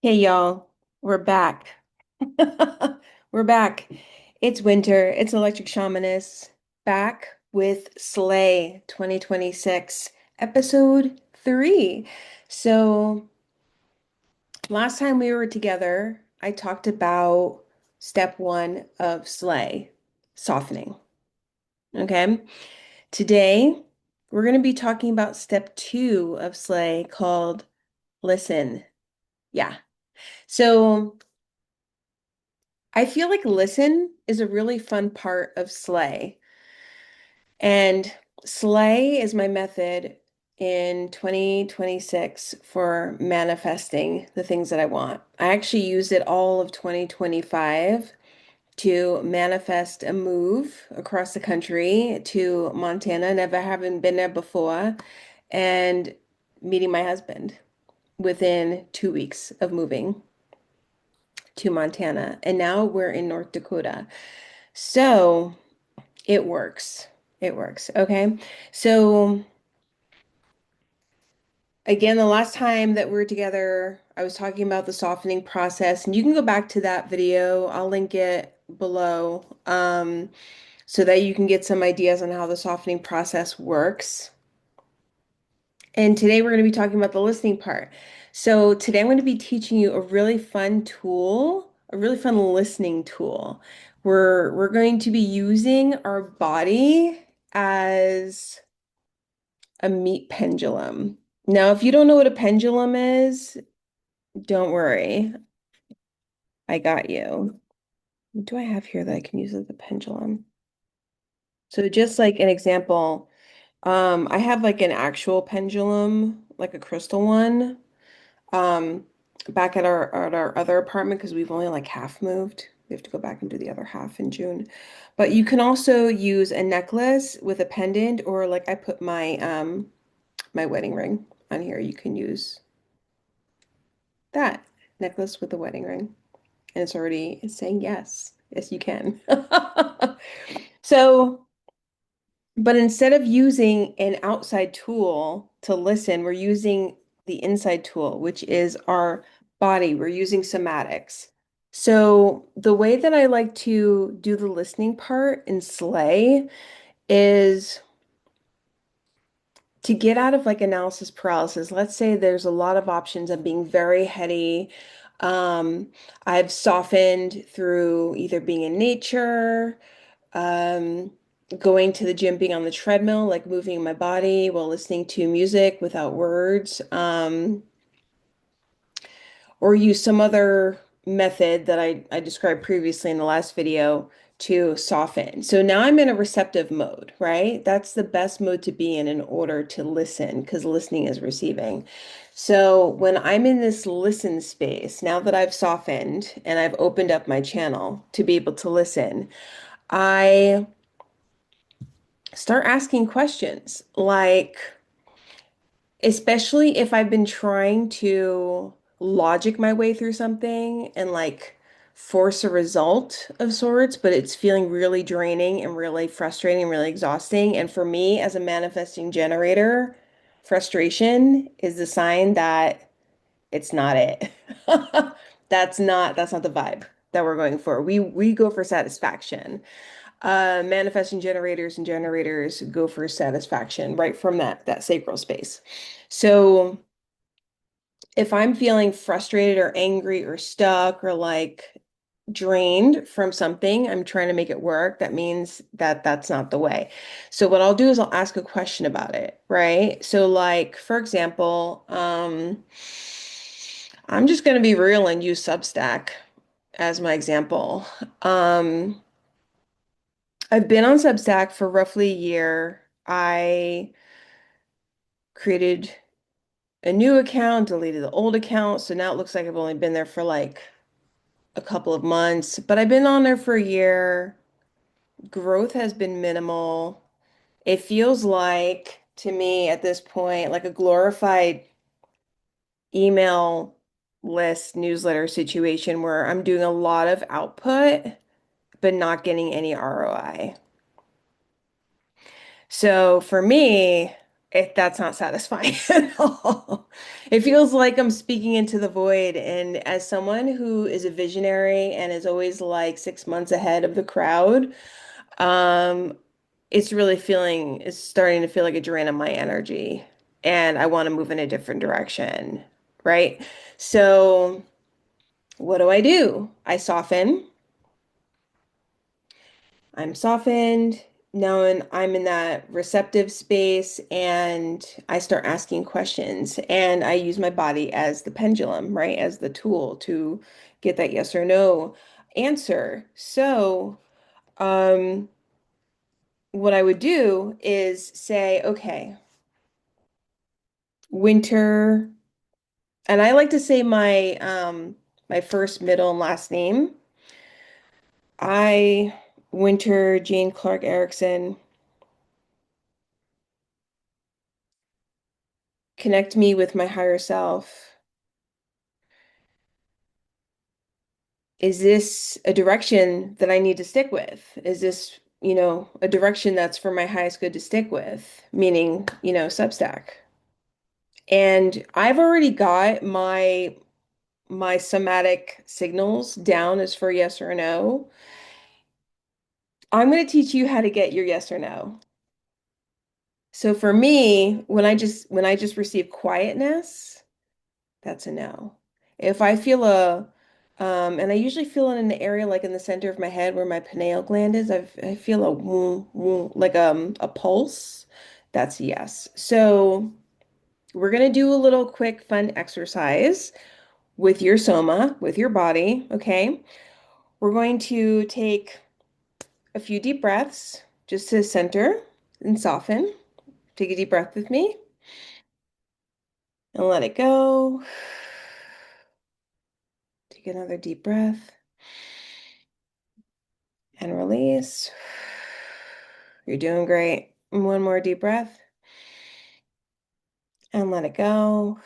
Hey y'all, we're back. We're back. It's winter. It's Electric Shamanist back with Slay 2026, episode 3. So, last time we were together, I talked about step 1 of Slay, softening. Okay. Today, we're going to be talking about step 2 of Slay called listen. Yeah. So, I feel like listen is a really fun part of Slay. And Slay is my method in 2026 for manifesting the things that I want. I actually used it all of 2025 to manifest a move across the country to Montana. Never having been there before, and meeting my husband within 2 weeks of moving to Montana. And now we're in North Dakota. So it works. It works. Okay. So again, the last time that we were together, I was talking about the softening process, and you can go back to that video. I'll link it below, so that you can get some ideas on how the softening process works. And today we're going to be talking about the listening part. So today I'm going to be teaching you a really fun tool, a really fun listening tool. We're going to be using our body as a meat pendulum. Now, if you don't know what a pendulum is, don't worry. I got you. What do I have here that I can use as a pendulum? So just like an example, I have like an actual pendulum, like a crystal one, um, back at our other apartment because we've only like half moved. We have to go back and do the other half in June. But you can also use a necklace with a pendant, or like I put my wedding ring on here. You can use that necklace with the wedding ring. And it's saying yes. Yes, you can. So, but instead of using an outside tool to listen, we're using the inside tool, which is our body. We're using somatics. So, the way that I like to do the listening part in Slay is to get out of like analysis paralysis. Let's say there's a lot of options. I'm being very heady. Um, I've softened through either being in nature, um, going to the gym, being on the treadmill, like moving my body while listening to music without words, or use some other method that I described previously in the last video to soften. So now I'm in a receptive mode, right? That's the best mode to be in order to listen, because listening is receiving. So when I'm in this listen space, now that I've softened and I've opened up my channel to be able to listen, I start asking questions like, especially if I've been trying to logic my way through something and like force a result of sorts, but it's feeling really draining and really frustrating and really exhausting. And for me, as a manifesting generator, frustration is the sign that it's not it. That's not the vibe that we're going for. We go for satisfaction. Manifesting generators and generators go for satisfaction right from that sacral space. So if I'm feeling frustrated or angry or stuck or like drained from something, I'm trying to make it work, that means that that's not the way. So what I'll do is I'll ask a question about it, right? So like for example, I'm just going to be real and use Substack as my example. Um, I've been on Substack for roughly a year. I created a new account, deleted the old account, so now it looks like I've only been there for like a couple of months, but I've been on there for a year. Growth has been minimal. It feels like to me at this point like a glorified email list newsletter situation where I'm doing a lot of output but not getting any ROI. So for me, that's not satisfying at all. It feels like I'm speaking into the void. And as someone who is a visionary and is always like 6 months ahead of the crowd, um, it's starting to feel like a drain on my energy. And I want to move in a different direction, right? So what do? I soften. I'm softened. Now I'm in that receptive space and I start asking questions and I use my body as the pendulum, right? As the tool to get that yes or no answer. So, um, what I would do is say, okay, winter, and I like to say my first, middle, and last name. I, Winter Jane Clark Erickson, connect me with my higher self. Is this a direction that I need to stick with? Is this, a direction that's for my highest good to stick with? Meaning, Substack. And I've already got my somatic signals down as for yes or no. I'm going to teach you how to get your yes or no. So for me, when I just receive quietness, that's a no. If I feel and I usually feel it in the area like in the center of my head where my pineal gland is, I feel a woom, woom, like a pulse. That's a yes. So we're gonna do a little quick fun exercise with your soma, with your body, okay? We're going to take a few deep breaths just to center and soften. Take a deep breath with me and let it go. Take another deep breath and release. You're doing great. One more deep breath and let it go.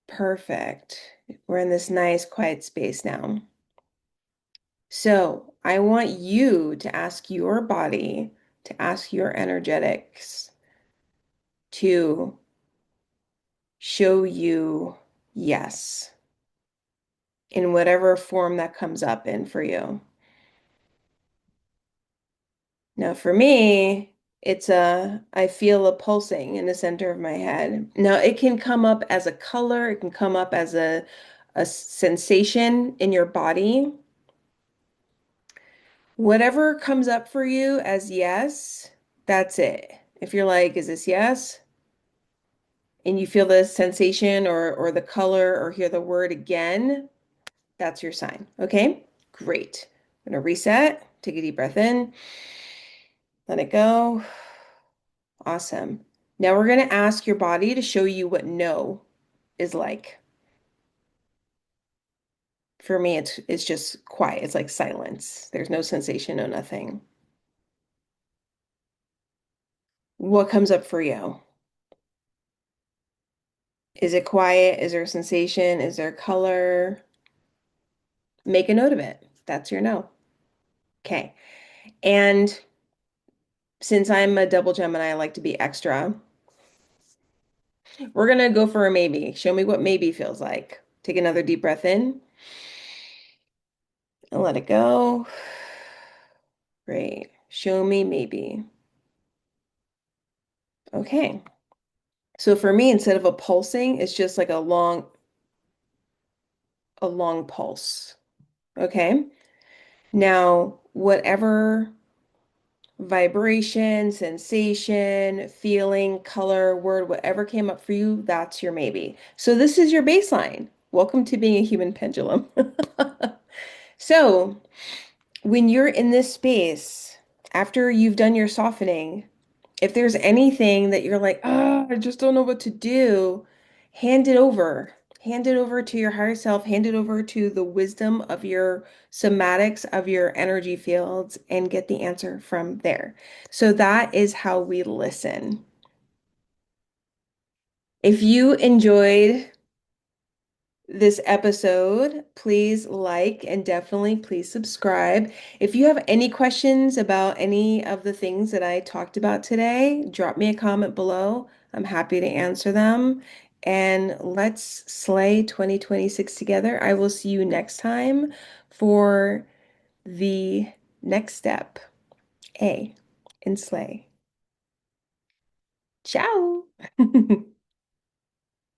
Perfect. We're in this nice quiet space now. So I want you to ask your body, to ask your energetics to show you yes in whatever form that comes up in for you. Now, for me, I feel a pulsing in the center of my head. Now, it can come up as a color, it can come up as a sensation in your body. Whatever comes up for you as yes, that's it. If you're like, is this yes? And you feel the sensation or the color or hear the word again, that's your sign. Okay, great. I'm gonna reset, take a deep breath in, let it go. Awesome. Now we're going to ask your body to show you what no is like. For me, it's just quiet. It's like silence. There's no sensation, no nothing. What comes up for you? Is it quiet? Is there a sensation? Is there color? Make a note of it. That's your no. Okay. And since I'm a double Gemini, I like to be extra. We're going to go for a maybe. Show me what maybe feels like. Take another deep breath in and let it go. Great. Show me maybe. Okay. So for me, instead of a pulsing, it's just like a long pulse. Okay. Now, whatever vibration, sensation, feeling, color, word, whatever came up for you, that's your maybe. So this is your baseline. Welcome to being a human pendulum. So when you're in this space, after you've done your softening, if there's anything that you're like, oh, I just don't know what to do, hand it over. Hand it over to your higher self, hand it over to the wisdom of your somatics, of your energy fields, and get the answer from there. So that is how we listen. If you enjoyed this episode, please like and definitely please subscribe. If you have any questions about any of the things that I talked about today, drop me a comment below. I'm happy to answer them. and let's slay 2026 together. I will see you next time for the next step, A in slay. Ciao.